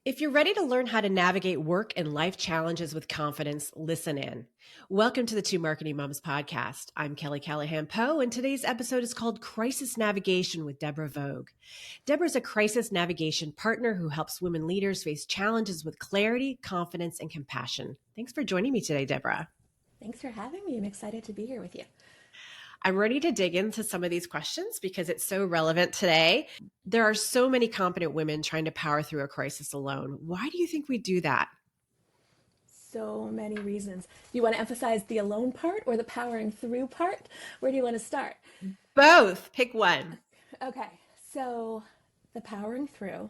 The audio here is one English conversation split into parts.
If you're ready to learn how to navigate work and life challenges with confidence, listen in. Welcome to the Two Marketing Moms podcast. I'm Kelly Callahan Poe, and today's episode is called Crisis Navigation with Debra Vogue. Debra's a crisis navigation partner who helps women leaders face challenges with clarity, confidence, and compassion. Thanks for joining me today, Debra. Thanks for having me. I'm excited to be here with you. I'm ready to dig into some of these questions because it's so relevant today. There are so many competent women trying to power through a crisis alone. Why do you think we do that? So many reasons. Do you want to emphasize the alone part or the powering through part? Where do you want to start? Both. Pick one. Okay, so the powering through,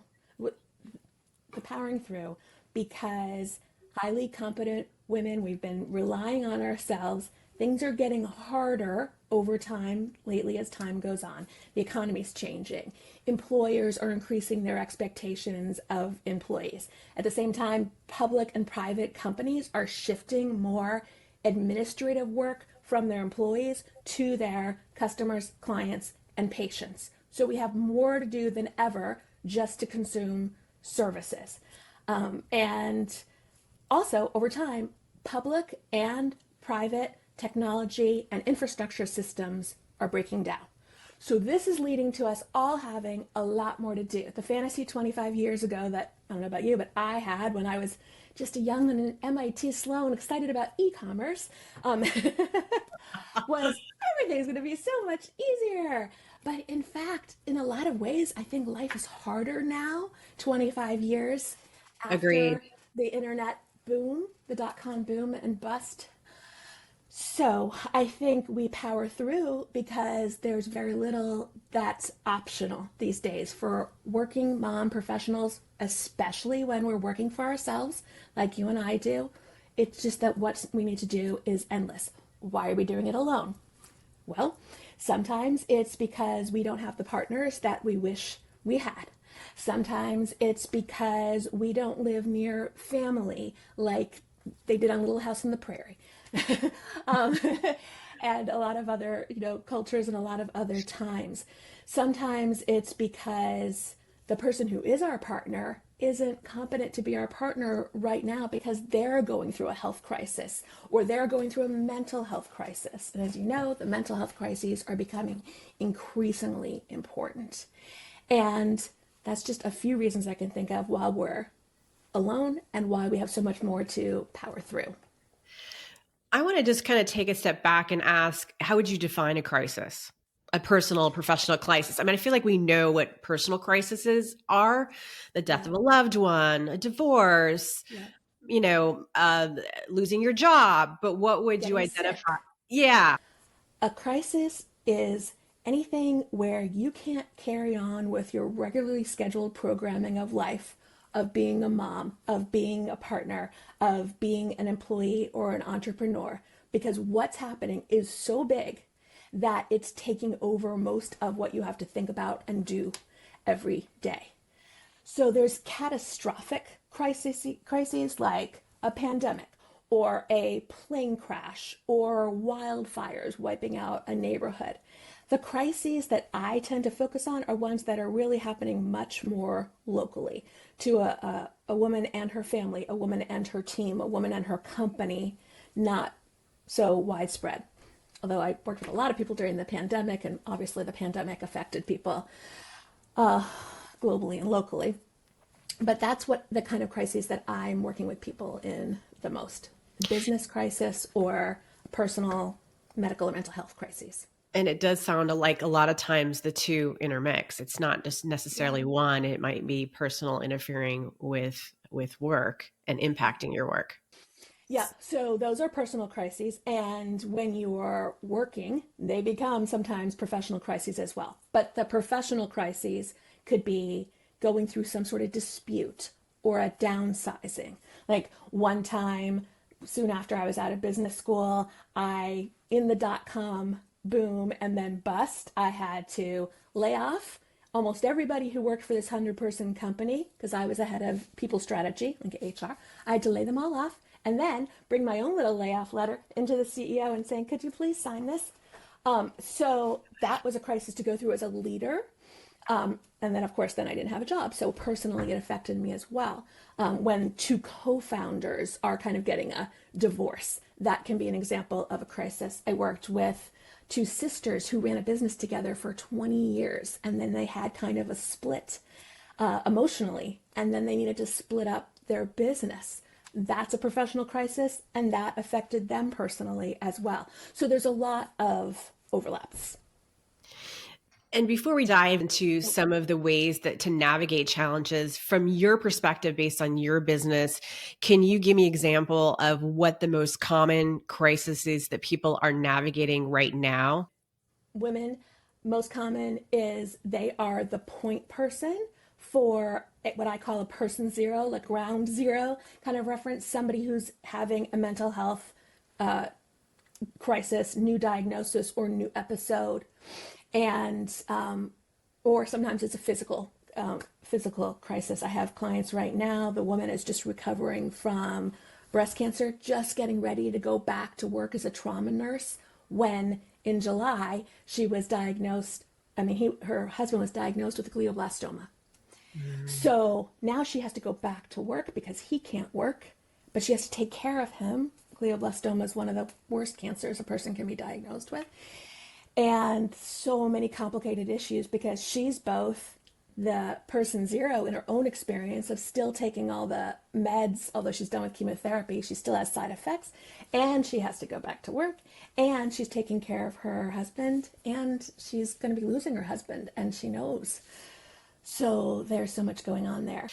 because highly competent women, we've been relying on ourselves. Things are getting harder over time lately as time goes on. The economy's changing. Employers are increasing their expectations of employees. At the same time, public and private companies are shifting more administrative work from their employees to their customers, clients, and patients. So we have more to do than ever just to consume services. And also, over time, public and private technology and infrastructure systems are breaking down. So this is leading to us all having a lot more to do. The fantasy 25 years ago that, I don't know about you, but I had when I was just a young and an MIT Sloan excited about e-commerce, was everything's going to be so much easier. But in fact, in a lot of ways, I think life is harder now, 25 years Agreed. after the internet boom, the dot-com boom and bust. So I think we power through because there's very little that's optional these days for working mom professionals, especially when we're working for ourselves like you and I do. It's just that what we need to do is endless. Why are we doing it alone? Well, sometimes it's because we don't have the partners that we wish we had. Sometimes it's because we don't live near family like they did on Little House on the Prairie. um, and a lot of other, cultures and a lot of other times. Sometimes it's because the person who is our partner isn't competent to be our partner right now because they're going through a health crisis or they're going through a mental health crisis. And as you know, the mental health crises are becoming increasingly important. And that's just a few reasons I can think of why we're alone and why we have so much more to power through. I want to just kind of take a step back and ask, how would you define a crisis? A personal, professional crisis. I mean, I feel like we know what personal crises are: the death of a loved one, a divorce, losing your job. But what would you Getting identify? sick. Yeah. A crisis is anything where you can't carry on with your regularly scheduled programming of life, of being a mom, of being a partner, of being an employee or an entrepreneur, because what's happening is so big that it's taking over most of what you have to think about and do every day. So there's catastrophic crises like a pandemic or a plane crash or wildfires wiping out a neighborhood. The crises that I tend to focus on are ones that are really happening much more locally to a woman and her family, a woman and her team, a woman and her company, not so widespread. Although I worked with a lot of people during the pandemic, and obviously the pandemic affected people globally and locally. But that's what the kind of crises that I'm working with people in the most: business crisis or personal, medical, or mental health crises. And it does sound like a lot of times the two intermix. It's not just necessarily one. It might be personal interfering with work and impacting your work. Yeah, so those are personal crises. And when you are working, they become sometimes professional crises as well. But the professional crises could be going through some sort of dispute or a downsizing. Like one time, soon after I was out of business school, in the dot-com boom and then bust, I had to lay off almost everybody who worked for this 100-person company because I was the head of people strategy, like HR. I had to lay them all off and then bring my own little layoff letter into the CEO and saying, could you please sign this? So that was a crisis to go through as a leader. And then, of course, then I didn't have a job. So personally, it affected me as well. When two co-founders are kind of getting a divorce, that can be an example of a crisis. I worked with two sisters who ran a business together for 20 years, and then they had kind of a split emotionally, and then they needed to split up their business. That's a professional crisis, and that affected them personally as well. So there's a lot of overlaps. And before we dive into some of the ways that to navigate challenges from your perspective based on your business, can you give me an example of what the most common crisis is that people are navigating right now? Women, most common is they are the point person for what I call a person zero, like ground zero kind of reference, somebody who's having a mental health crisis, new diagnosis, or new episode. And or sometimes it's a physical crisis. I have clients right now. The woman is just recovering from breast cancer, just getting ready to go back to work as a trauma nurse. When in July she was diagnosed, her husband was diagnosed with glioblastoma. So now she has to go back to work because he can't work, but she has to take care of him. Glioblastoma is one of the worst cancers a person can be diagnosed with. And so many complicated issues because she's both the person zero in her own experience of still taking all the meds, although she's done with chemotherapy, she still has side effects, and she has to go back to work, and she's taking care of her husband, and she's going to be losing her husband, and she knows. So there's so much going on there.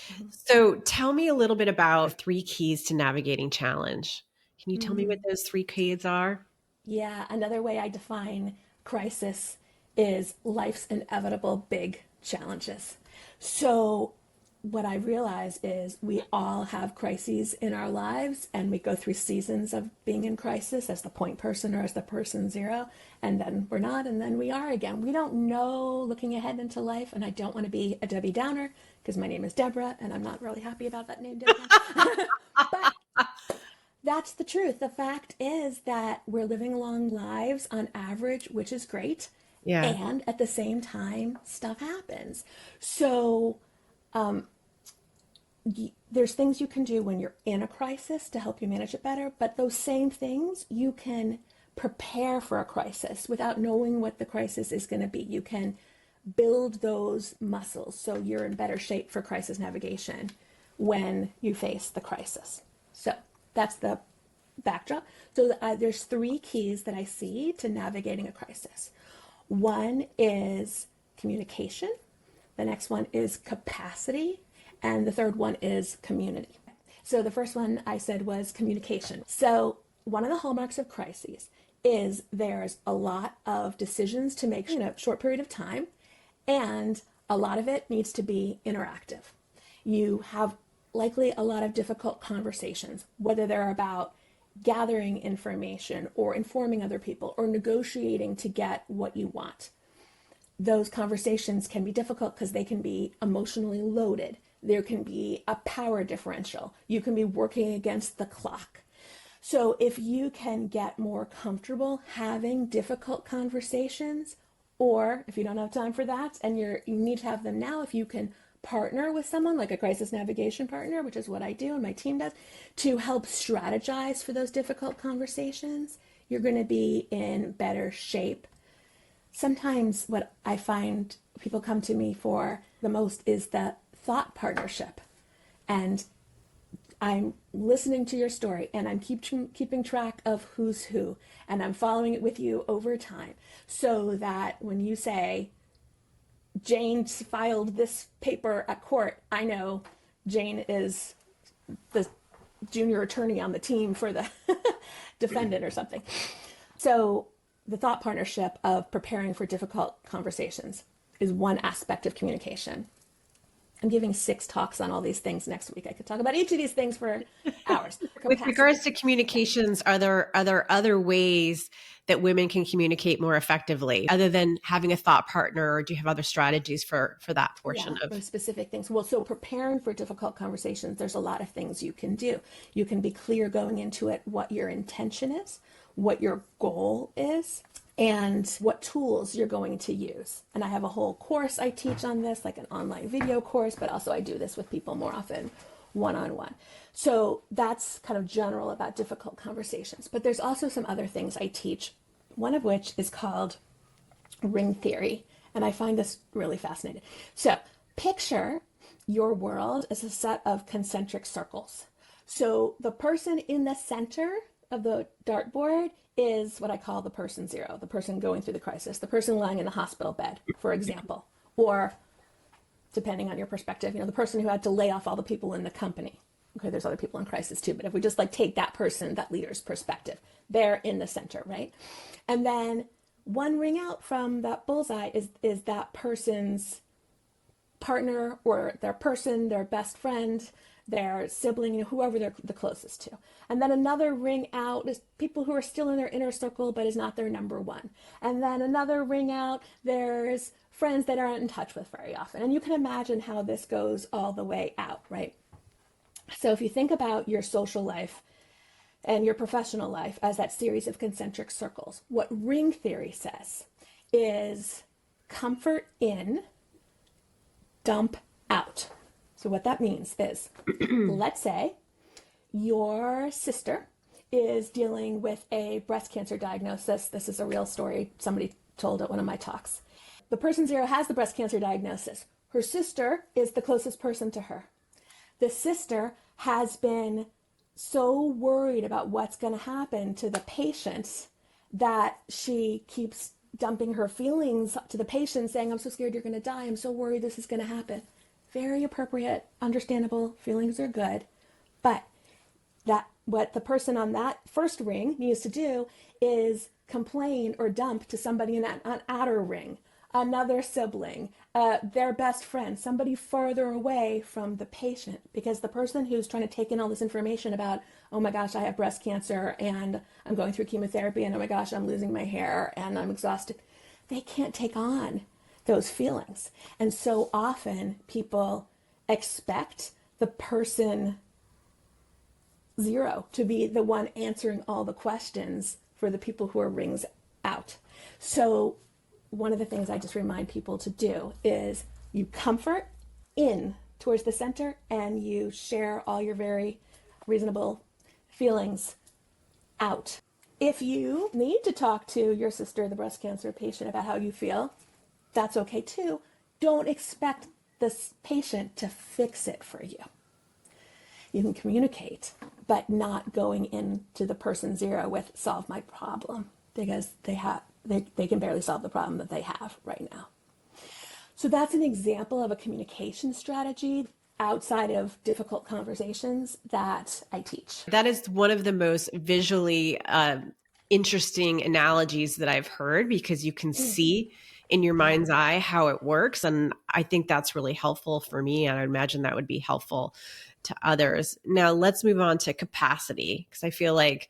So tell me a little bit about 3 keys to navigating challenge. Can you tell me what those 3 keys are? Yeah, another way I define crisis is life's inevitable big challenges. So, what I realize is we all have crises in our lives, and we go through seasons of being in crisis as the point person or as the person zero, and then we're not, and then we are again. We don't know looking ahead into life, and I don't want to be a Debbie Downer because my name is Debra, and I'm not really happy about that name, Debbie. But that's the truth. The fact is that we're living long lives on average, which is great. Yeah. And at the same time, stuff happens. So there's things you can do when you're in a crisis to help you manage it better. But those same things, you can prepare for a crisis without knowing what the crisis is going to be. You can build those muscles so you're in better shape for crisis navigation when you face the crisis. So that's the backdrop. So there's 3 keys that I see to navigating a crisis. One is communication. The next one is capacity. And the third one is community. So the first one I said was communication. So one of the hallmarks of crises is there's a lot of decisions to make in a short period of time, and a lot of it needs to be interactive. You have likely a lot of difficult conversations, whether they're about gathering information or informing other people or negotiating to get what you want. Those conversations can be difficult because they can be emotionally loaded. There can be a power differential. You can be working against the clock. So if you can get more comfortable having difficult conversations, or if you don't have time for that and you need to have them now, if you can partner with someone like a crisis navigation partner, which is what I do and my team does, to help strategize for those difficult conversations, you're going to be in better shape. Sometimes what I find people come to me for the most is the thought partnership. And I'm listening to your story and I'm keeping track of who's who, and I'm following it with you over time so that when you say, Jane filed this paper at court, I know Jane is the junior attorney on the team for the defendant or something. So the thought partnership of preparing for difficult conversations is one aspect of communication. I'm giving 6 talks on all these things next week. I could talk about each of these things for hours. With regards to communications, are there other ways that women can communicate more effectively other than having a thought partner, or do you have other strategies for that portion of those specific things? Well, so preparing for difficult conversations, there's a lot of things you can do. You can be clear going into it what your intention is, what your goal is, and what tools you're going to use. And I have a whole course I teach on this, like an online video course, but also I do this with people more often one-on-one. So that's kind of general about difficult conversations. But there's also some other things I teach, one of which is called ring theory. And I find this really fascinating. So picture your world as a set of concentric circles. So the person in the center of the dartboard is what I call the person zero, the person going through the crisis, the person lying in the hospital bed, for example, or depending on your perspective, the person who had to lay off all the people in the company. Okay, there's other people in crisis too, but if we just take that person, that leader's perspective, they're in the center, right? And then one ring out from that bullseye is that person's partner or their person, their best friend, their sibling, whoever they're the closest to. And then another ring out is people who are still in their inner circle, but is not their number one. And then another ring out, there's friends that aren't in touch with very often. And you can imagine how this goes all the way out, right? So if you think about your social life and your professional life as that series of concentric circles, what ring theory says is comfort in, dump out. So what that means is, let's say your sister is dealing with a breast cancer diagnosis. This is a real story. Somebody told at one of my talks. The person zero has the breast cancer diagnosis. Her sister is the closest person to her. The sister has been so worried about what's going to happen to the patient that she keeps dumping her feelings to the patient, saying, I'm so scared you're going to die. I'm so worried this is going to happen. Very appropriate, understandable, feelings are good. But what the person on that first ring needs to do is complain or dump to somebody in an outer ring, another sibling, their best friend, somebody further away from the patient. Because the person who's trying to take in all this information about, oh my gosh, I have breast cancer and I'm going through chemotherapy and oh my gosh, I'm losing my hair and I'm exhausted, they can't take on those feelings. And so often people expect the person zero to be the one answering all the questions for the people who are rings out. So one of the things I just remind people to do is you comfort in towards the center and you share all your very reasonable feelings out. If you need to talk to your sister, the breast cancer patient, about how you feel, that's okay too. Don't expect this patient to fix it for you. You can communicate, but not going into the person zero with solve my problem, because they can barely solve the problem that they have right now. So that's an example of a communication strategy outside of difficult conversations that I teach. That is one of the most visually interesting analogies that I've heard, because you can see in your mind's eye how it works. And I think that's really helpful for me. And I imagine that would be helpful to others. Now let's move on to capacity, because I feel like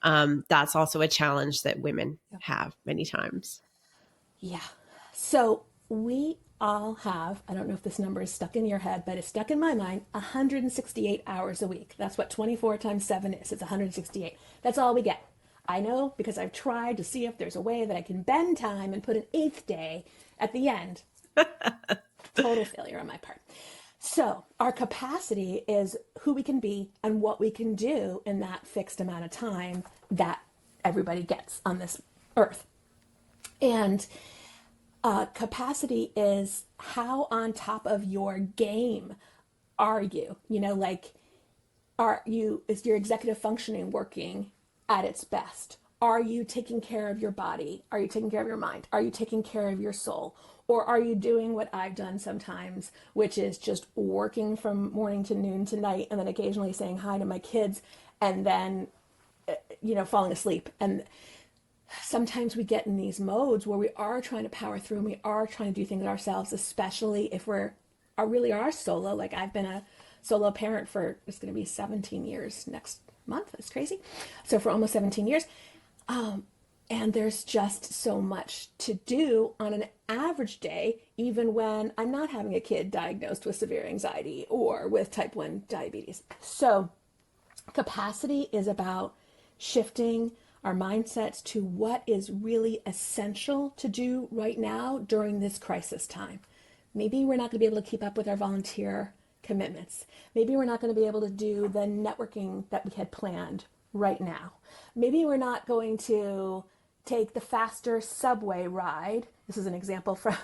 that's also a challenge that women have many times. Yeah. So we all have, I don't know if this number is stuck in your head, but it's stuck in my mind, 168 hours a week. That's what 24 times 7 is. It's 168. That's all we get. I know, because I've tried to see if there's a way that I can bend time and put an 8th day at the end. Total failure on my part. So our capacity is who we can be and what we can do in that fixed amount of time that everybody gets on this earth. And capacity is how on top of your game are you? Is your executive functioning working at its best? Are you taking care of your body? Are you taking care of your mind? Are you taking care of your soul? Or are you doing what I've done sometimes, which is just working from morning to noon to night, and then occasionally saying hi to my kids, and then, falling asleep. And sometimes we get in these modes where we are trying to power through and we are trying to do things ourselves, especially if really are solo. Like I've been a solo parent for, it's going to be 17 years next month. It's crazy. So for almost 17 years. And there's just so much to do on an average day, even when I'm not having a kid diagnosed with severe anxiety or with type 1 diabetes. So capacity is about shifting our mindsets to what is really essential to do right now during this crisis time. Maybe we're not going to be able to keep up with our volunteer commitments. Maybe we're not going to be able to do the networking that we had planned right now. Maybe we're not going to take the faster subway ride. This is an example from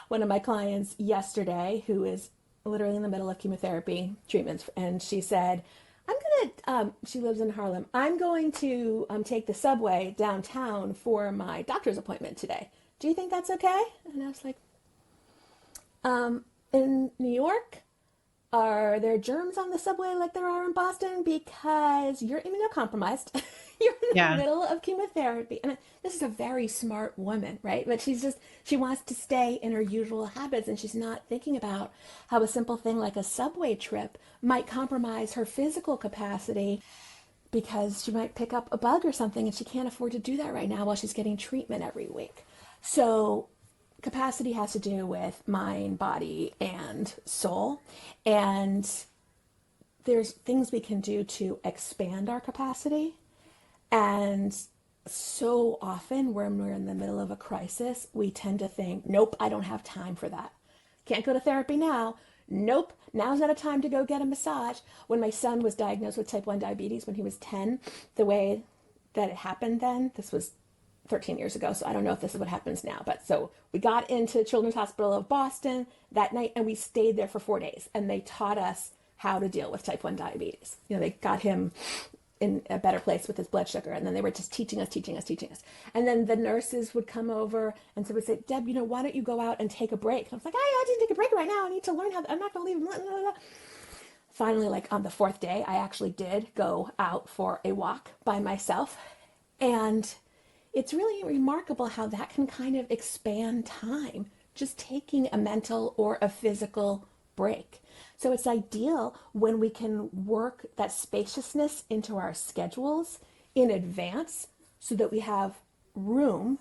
one of my clients yesterday who is literally in the middle of chemotherapy treatments. And she said, she lives in Harlem. I'm going to take the subway downtown for my doctor's appointment today. Do you think that's okay? And I was like, in New York, are there germs on the subway like there are in Boston? Because you're immunocompromised. You're in the middle of chemotherapy. And this is a very smart woman, right? But she wants to stay in her usual habits, and she's not thinking about how a simple thing like a subway trip might compromise her physical capacity because she might pick up a bug or something, and she can't afford to do that right now while she's getting treatment every week. So capacity has to do with mind, body, and soul. And there's things we can do to expand our capacity. And so often when we're in the middle of a crisis, we tend to think, nope, I don't have time for that. Can't go to therapy now. Nope, now's not a time to go get a massage. When my son was diagnosed with type 1 diabetes when he was 10, the way that it happened then, this was 13 years ago, so I don't know if this is what happens now, but so we got into Children's Hospital of Boston that night and we stayed there for 4 days, and they taught us how to deal with type 1 diabetes. They got him in a better place with his blood sugar, and then they were just teaching us. And then the nurses would come over and so would say, Deb, why don't you go out and take a break? And I was like, I didn't take a break right now. I need to learn I'm not going to leave him. Blah, blah, blah. Finally, like on the 4th day, I actually did go out for a walk by myself, and it's really remarkable how that can kind of expand time, just taking a mental or a physical break. So it's ideal when we can work that spaciousness into our schedules in advance so that we have room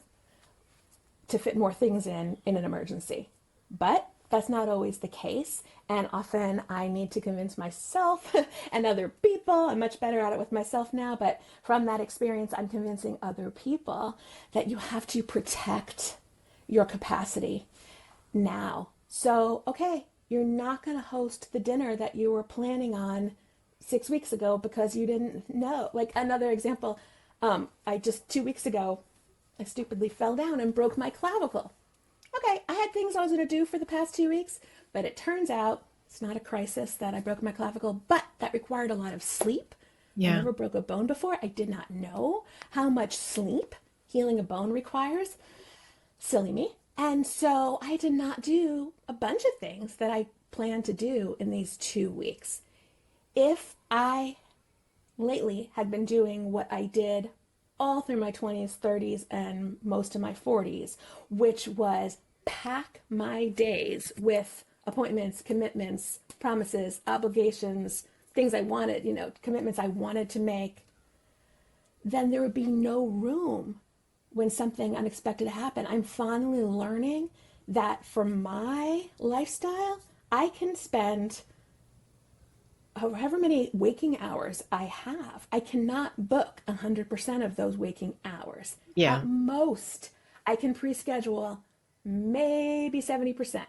to fit more things in an emergency. But that's not always the case. And often I need to convince myself and other people. I'm much better at it with myself now, but from that experience, I'm convincing other people that you have to protect your capacity now. So, okay, you're not going to host the dinner that you were planning on 6 weeks ago because you didn't know. Like another example, 2 weeks ago, I stupidly fell down and broke my clavicle. Okay, I had things I was going to do for the past 2 weeks, but it turns out it's not a crisis that I broke my clavicle, but that required a lot of sleep. Yeah. I never broke a bone before. I did not know how much sleep healing a bone requires. Silly me. And so I did not do a bunch of things that I planned to do in these 2 weeks. If I lately had been doing what I did all through my 20s, 30s, and most of my 40s, which was pack my days with appointments, commitments, promises, obligations, things I wanted, commitments I wanted to make, then there would be no room when something unexpected happened. I'm finally learning that for my lifestyle, I can spend however many waking hours I have. I cannot book 100% of those waking hours. Yeah. At most, I can pre-schedule maybe 70%.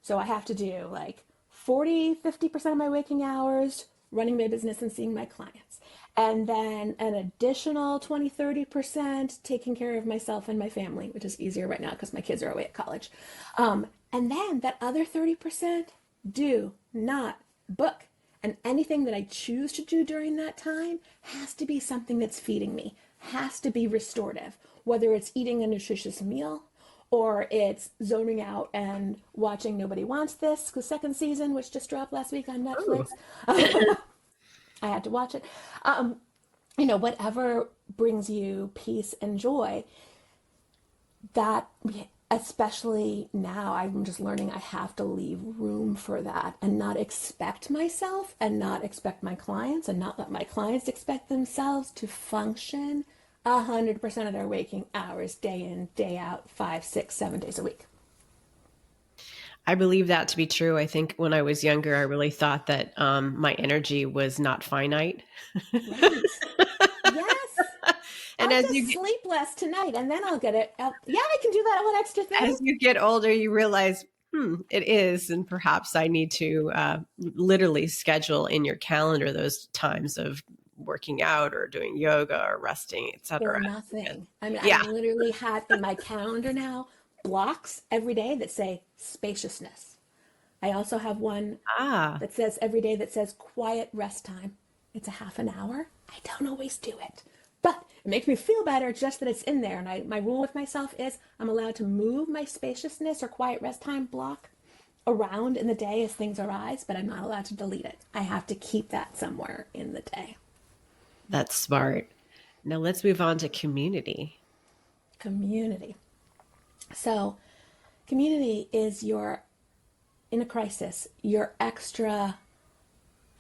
So I have to do like 40, 50% of my waking hours running my business and seeing my clients. And then an additional 20, 30% taking care of myself and my family, which is easier right now because my kids are away at college. And then that other 30% do not book. And anything that I choose to do during that time has to be something that's feeding me, has to be restorative, whether it's eating a nutritious meal or it's zoning out and watching Nobody Wants This, the second season, which just dropped last week on Netflix. I had to watch it. Whatever brings you peace and joy, that, especially now, I'm just learning I have to leave room for that and not expect myself and not expect my clients and not let my clients expect themselves to function 100% of their waking hours, day in, day out, 5, 6, 7 days a week. I believe that to be true. I think when I was younger, I really thought that my energy was not finite. Right. Yes. And I'll just sleep less tonight and then I'll get it. Yeah, I can do that one extra thing. as you get older, you realize, it is, and perhaps I need to literally schedule in your calendar those times of working out or doing yoga or resting, Or etc. nothing. I mean, I Yeah. literally have in my calendar now blocks every day that say spaciousness. I also have one Ah, that says every day that says quiet rest time. It's a half an hour. I don't always do it, but it makes me feel better just that it's in there. And my rule with myself is I'm allowed to move my spaciousness or quiet rest time block around in the day as things arise, but I'm not allowed to delete it. I have to keep that somewhere in the day. that's smart. Now let's move on to community. Community. So, community is in a crisis, your extra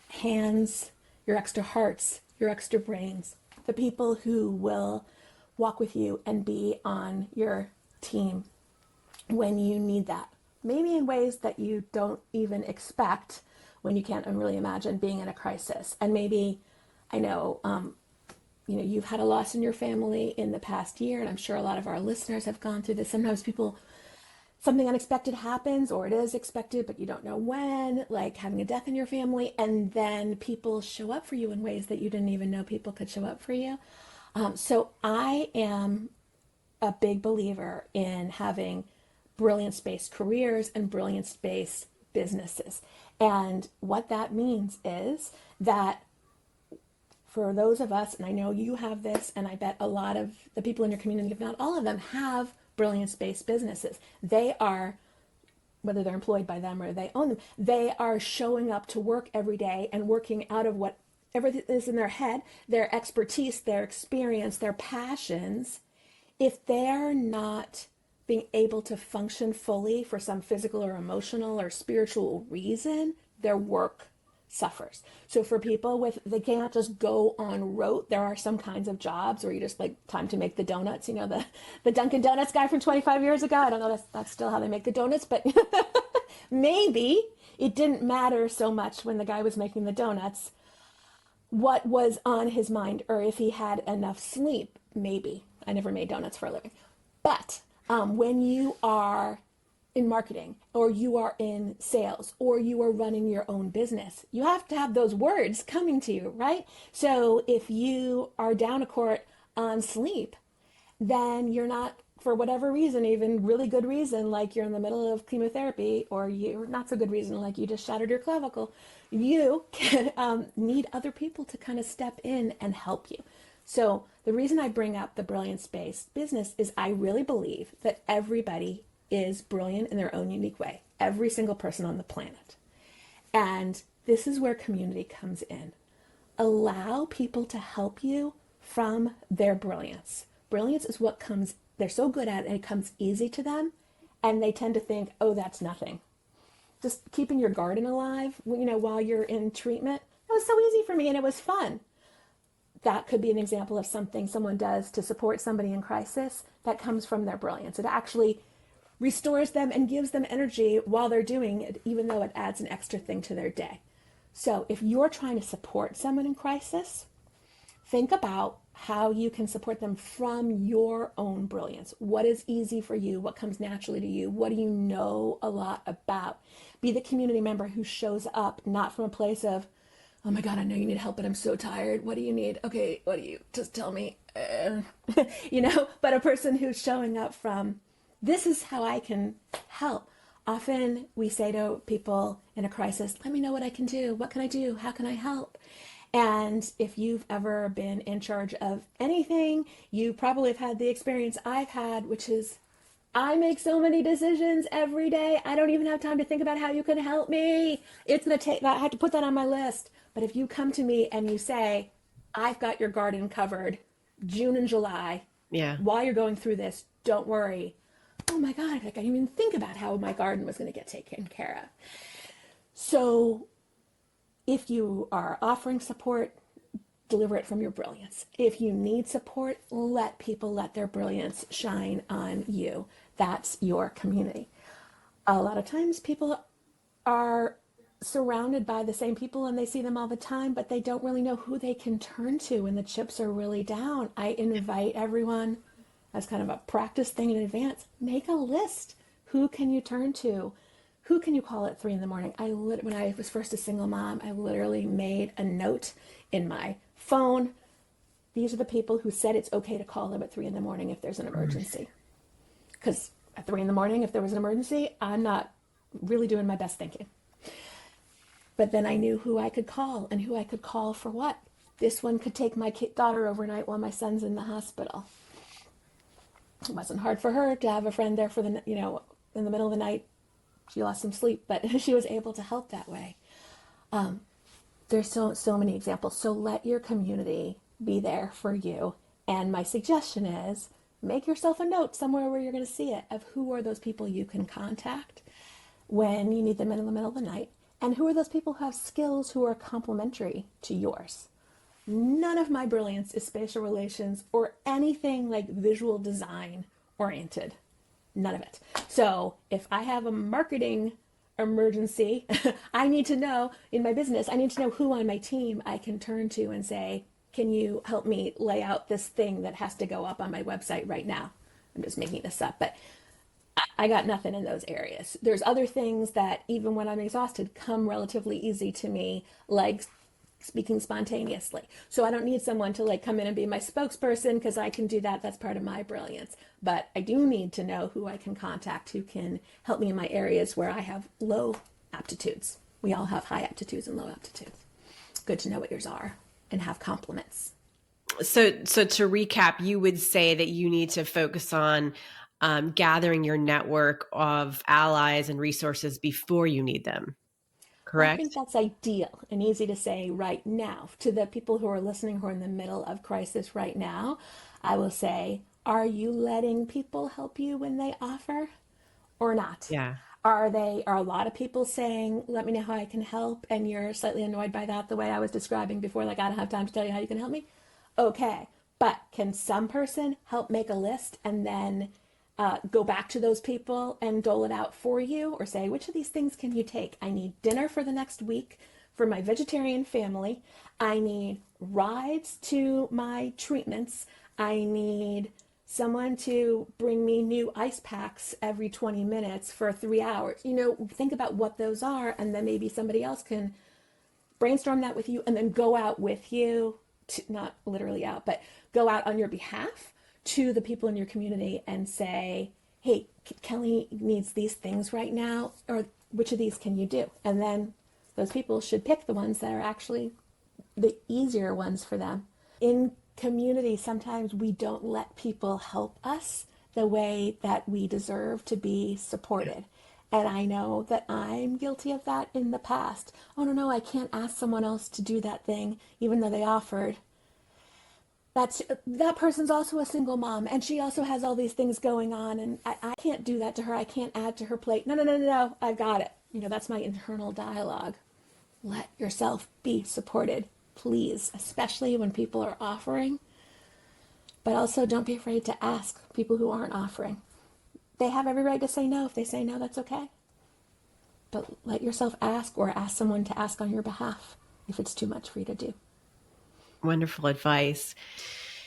hands, your extra hearts, your extra brains, the people who will walk with you and be on your team when you need that. Maybe in ways that you don't even expect when you can't really imagine being in a crisis. And maybe, I know, you've had a loss in your family in the past year, and I'm sure a lot of our listeners have gone through this. Sometimes something unexpected happens, or it is expected, but you don't know when, like having a death in your family, and then people show up for you in ways that you didn't even know people could show up for you. So I am a big believer in having brilliance-based careers and brilliance-based businesses. And what that means is that for those of us, and I know you have this, and I bet a lot of the people in your community, if not all of them, have brilliance-based businesses. They are, whether they're employed by them or they own them, they are showing up to work every day and working out of whatever is in their head, their expertise, their experience, their passions. If they're not being able to function fully for some physical or emotional or spiritual reason, their work suffers. So for people they can't just go on rote. There are some kinds of jobs where you just like time to make the donuts, the Dunkin' Donuts guy from 25 years ago. I don't know, that's still how they make the donuts, but maybe it didn't matter so much when the guy was making the donuts what was on his mind, or if he had enough sleep. Maybe. I never made donuts for a living. But when you are in marketing, or you are in sales, or you are running your own business, you have to have those words coming to you, right? So if you are down a court on sleep, then you're not, for whatever reason, even really good reason, like you're in the middle of chemotherapy, or you're not so good reason, like you just shattered your clavicle, you can need other people to kind of step in and help you. So the reason I bring up the brilliance-based business is I really believe that everybody is brilliant in their own unique way. Every single person on the planet. And this is where community comes in. Allow people to help you from their brilliance. Brilliance is what they're so good at, and it comes easy to them. And they tend to think, oh, that's nothing. Just keeping your garden alive, while you're in treatment, that was so easy for me and it was fun. That could be an example of something someone does to support somebody in crisis that comes from their brilliance. It actually restores them and gives them energy while they're doing it, even though it adds an extra thing to their day. So if you're trying to support someone in crisis, think about how you can support them from your own brilliance. What is easy for you? What comes naturally to you? What do you know a lot about? Be the community member who shows up, not from a place of, oh my God, I know you need help, but I'm so tired. What do you need? Okay, what do you, just tell me, but a person who's showing up from, this is how I can help. Often we say to people in a crisis, let me know what I can do. What can I do? How can I help? And if you've ever been in charge of anything, you probably have had the experience I've had, which is I make so many decisions every day. I don't even have time to think about how you can help me. It's going to take that. I have to put that on my list. But if you come to me and you say, I've got your garden covered June and July, Yeah. while you're going through this, don't worry. Oh my God, I didn't even think about how my garden was going to get taken care of. So if you are offering support, deliver it from your brilliance. If you need support, let people let their brilliance shine on you. That's your community. A lot of times people are surrounded by the same people and they see them all the time, but they don't really know who they can turn to when the chips are really down. I invite everyone as kind of a practice thing in advance. Make a list. Who can you turn to? Who can you call at 3 a.m? When I was first a single mom, I literally made a note in my phone. These are the people who said it's okay to call them at 3 a.m. if there's an emergency. Because at 3 a.m, if there was an emergency, I'm not really doing my best thinking. But then I knew who I could call and who I could call for what. This one could take my daughter overnight while my son's in the hospital. It wasn't hard for her to have a friend there for in the middle of the night. She lost some sleep, but she was able to help that way. There's so many examples. So let your community be there for you. And my suggestion is make yourself a note somewhere where you're going to see it of who are those people you can contact when you need them in the middle of the night. And who are those people who have skills who are complementary to yours? None of my brilliance is spatial relations or anything like visual design oriented. None of it. So if I have a marketing emergency, I need to know in my business, I need to know who on my team I can turn to and say, can you help me lay out this thing that has to go up on my website right now? I'm just making this up, but I got nothing in those areas. There's other things that even when I'm exhausted come relatively easy to me, like speaking spontaneously. So I don't need someone to come in and be my spokesperson because I can do that. That's part of my brilliance. But I do need to know who I can contact who can help me in my areas where I have low aptitudes. We all have high aptitudes and low aptitudes. Good to know what yours are and have compliments. So to recap, you would say that you need to focus on gathering your network of allies and resources before you need them, Well, I correct? think that's ideal and easy to say right now. To the people who are listening who are in the middle of crisis right now, I will say, are you letting people help you when they offer or not? Yeah. Are a lot of people saying, let me know how I can help, and you're slightly annoyed by that, the way I was describing before, like, I don't have time to tell you how you can help me? Okay. But can some person help make a list and then go back to those people and dole it out for you, or say, which of these things can you take? I need dinner for the next week for my vegetarian family. I need rides to my treatments. I need someone to bring me new ice packs every 20 minutes for 3 hours. Think about what those are, and then maybe somebody else can brainstorm that with you and then go out with you, not literally out, but go out on your behalf to the people in your community and say, hey, Kelly needs these things right now, or which of these can you do? And then those people should pick the ones that are actually the easier ones for them. In community, sometimes we don't let people help us the way that we deserve to be supported. And I know that I'm guilty of that in the past. Oh, no, I can't ask someone else to do that thing, even though they offered. That person's also a single mom, and she also has all these things going on, and I can't do that to her. I can't add to her plate. No, I've got it. That's my internal dialogue. Let yourself be supported, please, especially when people are offering. But also don't be afraid to ask people who aren't offering. They have every right to say no. If they say no, that's okay. But let yourself ask, or ask someone to ask on your behalf if it's too much for you to do. Wonderful advice.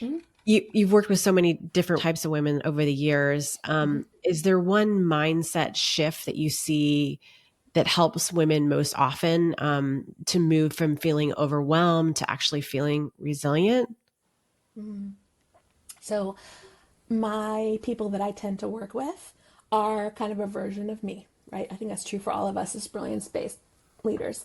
Mm-hmm. You've worked with so many different types of women over the years. Is there one mindset shift that you see that helps women most often to move from feeling overwhelmed to actually feeling resilient? So my people that I tend to work with are kind of a version of me, right? I think that's true for all of us as brilliance-based leaders.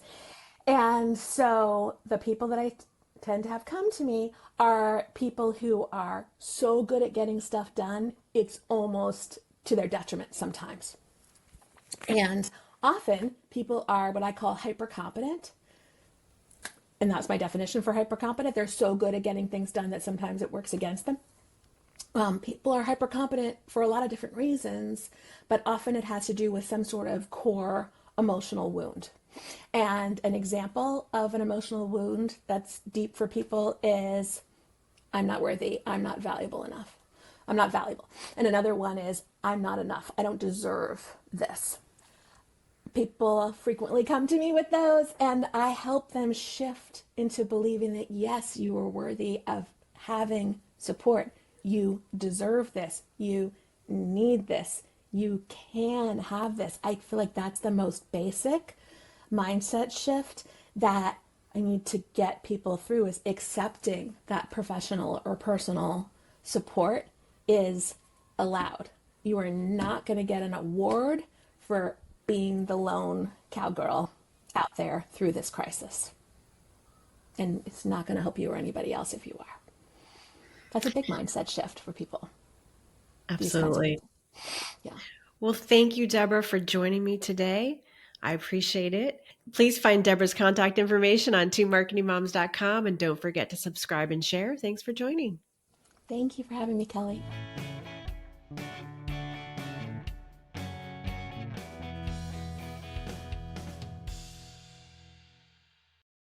And so the people that I tend to have come to me are people who are so good at getting stuff done, it's almost to their detriment sometimes. And often people are what I call hyper competent. And that's my definition for hyper competent. They're so good at getting things done that sometimes it works against them. People are hyper competent for a lot of different reasons, but often it has to do with some sort of core emotional wound. And an example of an emotional wound that's deep for people is, I'm not worthy, I'm not valuable enough, I'm not valuable. And another one is, I'm not enough, I don't deserve this. People frequently come to me with those, and I help them shift into believing that, yes, you are worthy of having support. You deserve this. You need this. You can have this. I feel like that's the most basic mindset shift that I need to get people through, is accepting that professional or personal support is allowed. You are not going to get an award for being the lone cowgirl out there through this crisis. And it's not going to help you or anybody else if you are. That's a big mindset shift for people. Absolutely. Yeah. Well, thank you, Debra, for joining me today. I appreciate it. Please find Debra's contact information on twomarketingmoms.com, and don't forget to subscribe and share. Thanks for joining. Thank you for having me, Kelly.